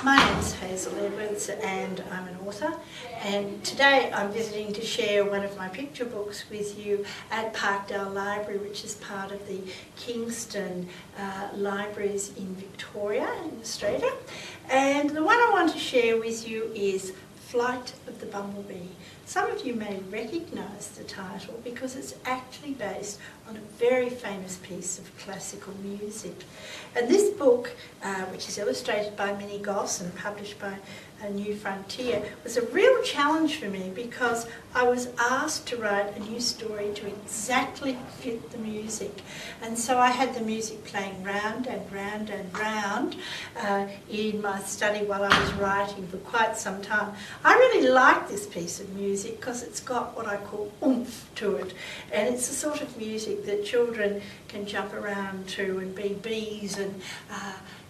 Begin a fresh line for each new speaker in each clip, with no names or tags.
My name's Hazel and I'm an author, and today I'm visiting to share one of my picture books with you at Parkdale Library, which is part of the Kingston Libraries in Victoria in Australia. And the one I want to share with you is Flight of the Bumblebee. Some of you may recognise the title because it's actually based on a very famous piece of classical music. And this book, which is illustrated by Minnie Goss and published by New Frontier, was a real challenge for me because I was asked to write a new story to exactly fit the music. And so I had the music playing round and round and round in my study while I was writing for quite some time. I really like this piece of music because it's got what I call oomph to it. And it's the sort of music that children can jump around to and be bees, and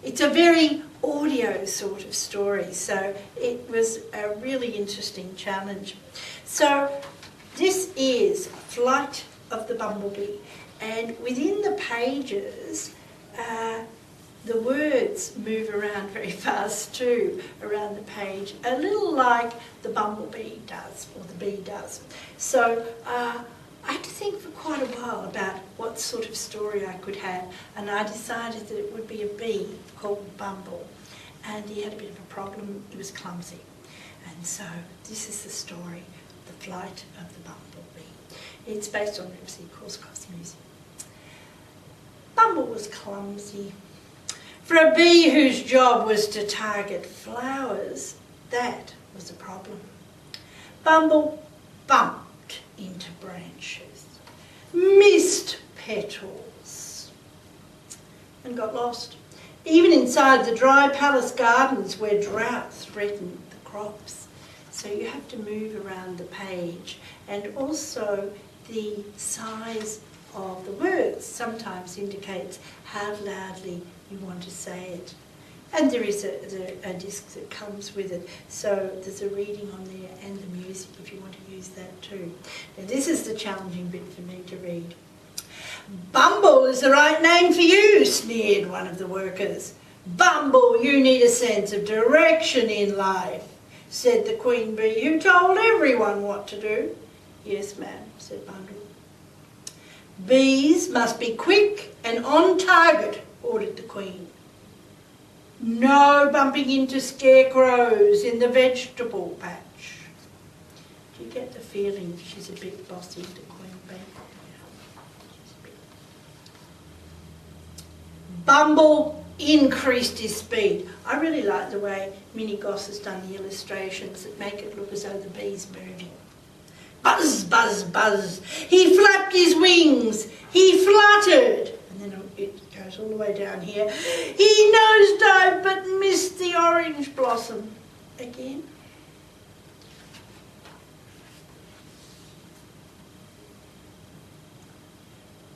it's a very audio sort of story, so it was a really interesting challenge. So this is Flight of the Bumblebee, and within the pages the words move around very fast too around the page, a little like the bumblebee does, or the bee does. So I had to think for quite a while about what sort of story I could have, and I decided that it would be a bee called Bumble, and he had a bit of a problem. He was clumsy, and so this is the story, The Flight of the Bumblebee. It's based on Ripsey Korsakos music. Bumble was clumsy. For a bee whose job was to target flowers, that was a problem. Bumble bumped into branches, missed petals, and got lost, even inside the dry palace gardens where drought threatened the crops. So you have to move around the page, and also the size of the words sometimes indicates how loudly you want to say it. And there is a disc that comes with it, so there's a reading on there and the music if you want to use that too. Now this is the challenging bit for me to read. "Bumble is the right name for you," sneered one of the workers. "Bumble, you need a sense of direction in life," said the queen bee, who told everyone what to do. "Yes, ma'am," said Bumble. "Bees must be quick and on target," ordered the queen. "No bumping into scarecrows in the vegetable patch." Do you get the feeling she's a bit bossy, the queen bee? Bumble increased his speed. I really like the way Minnie Goss has done the illustrations that make it look as though the bee's moving. Buzz, buzz, buzz. He flapped his wings. He fluttered. And then it goes all the way down here. He nosedived but missed the orange blossom. Again.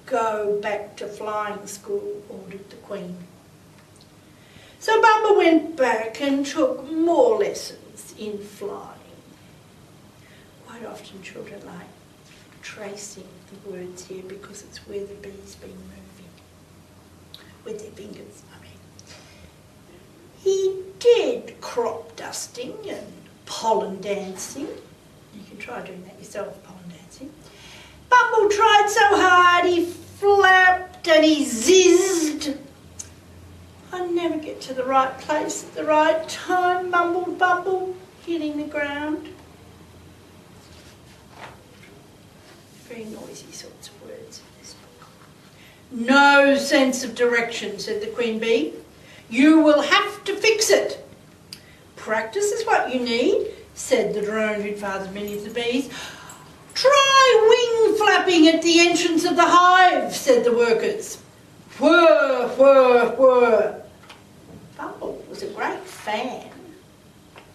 "Go back to flying school," ordered the queen. So Bumble went back and took more lessons in flying. Quite often children like tracing the words here because it's where the bee's been moving. With their fingers, I mean. He did crop dusting and pollen dancing. You can try doing that yourself, pollen dancing. Bumble tried so hard, he flapped and he zizzed. "I never get to the right place at the right time," mumbled Bumble, hitting the ground. Very noisy sorts of words in this book. "No sense of direction," said the queen bee. "You will have to fix it." "Practice is what you need," said the drone who'd fathered many of the bees. "Try wing flapping at the entrance of the hive," said the workers. Whir, whir, whir. Bumble was a great fan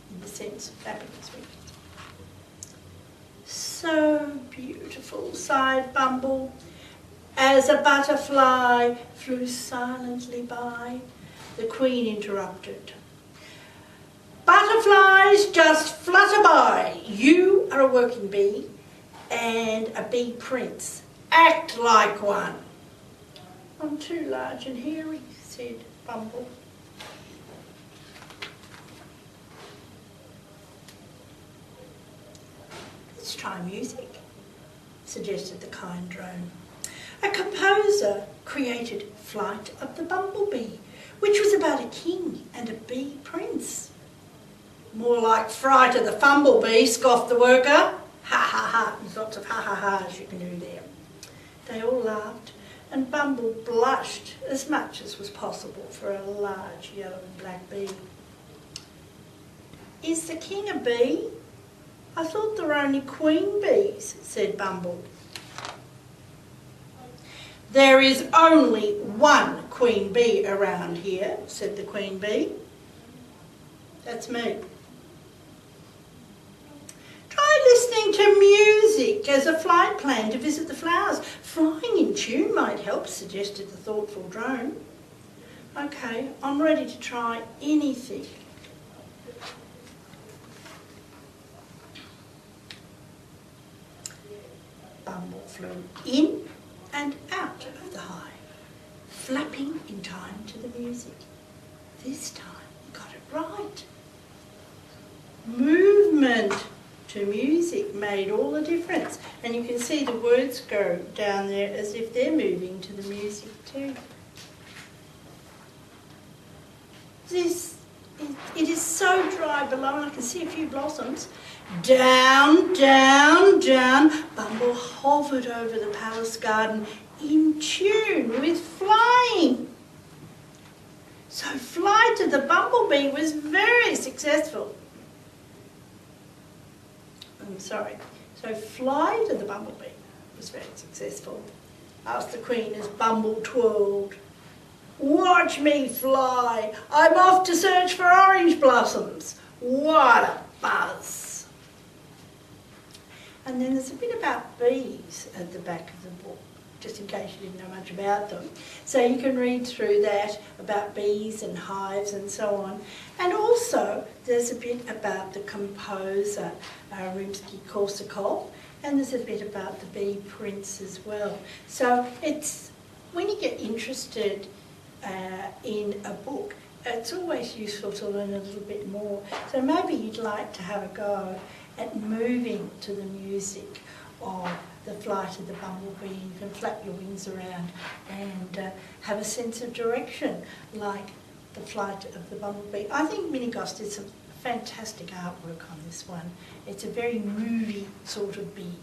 in the sense of flapping his wings. "So beautiful," sighed Bumble, as a butterfly flew silently by. The queen interrupted. "Butterflies just flutter by. You are a working bee and a bee prince. Act like one." "I'm too large and hairy," said Bumble. Let's try music, suggested the kind drone. A composer created Flight of the Bumblebee, which was about a king and a bee prince. More like Fright of the Fumblebee, scoffed the worker. Ha ha ha, there's lots of ha ha ha's you can do there. They all laughed, and Bumble blushed as much as was possible for a large yellow and black bee. Is the king a bee? I thought there were only queen bees, said Bumble. There is only one queen bee around here, said the queen bee. That's me. Try listening to music as a flight plan to visit the flowers. Flying in tune might help, suggested the thoughtful drone. Okay, I'm ready to try anything. Bumble flew in and out of the hive, flapping in time to the music. This time he got it right. Movement to music made all the difference, and you can see the words go down there as if they're moving to the music too. It is so dry below, and I can see a few blossoms. Down, down, down. Bumble hovered over the palace garden in tune with flying. So Flight of the Bumblebee was very successful. So Flight of the Bumblebee was very successful, asked the Queen as Bumble twirled. Watch me fly. I'm off to search for orange blossoms. What a buzz. And then there's a bit about bees at the back of the book, just in case you didn't know much about them. So you can read through that about bees and hives and so on. And also there's a bit about the composer, Rimsky-Korsakov, and there's a bit about the bee prince as well. So it's, when you get interested in a book, it's always useful to learn a little bit more. So maybe you'd like to have a go at moving to the music of the Flight of the Bumblebee. You can flap your wings around and have a sense of direction like the Flight of the Bumblebee. I think Minigos did some fantastic artwork on this one. It's a very movie sort of bee.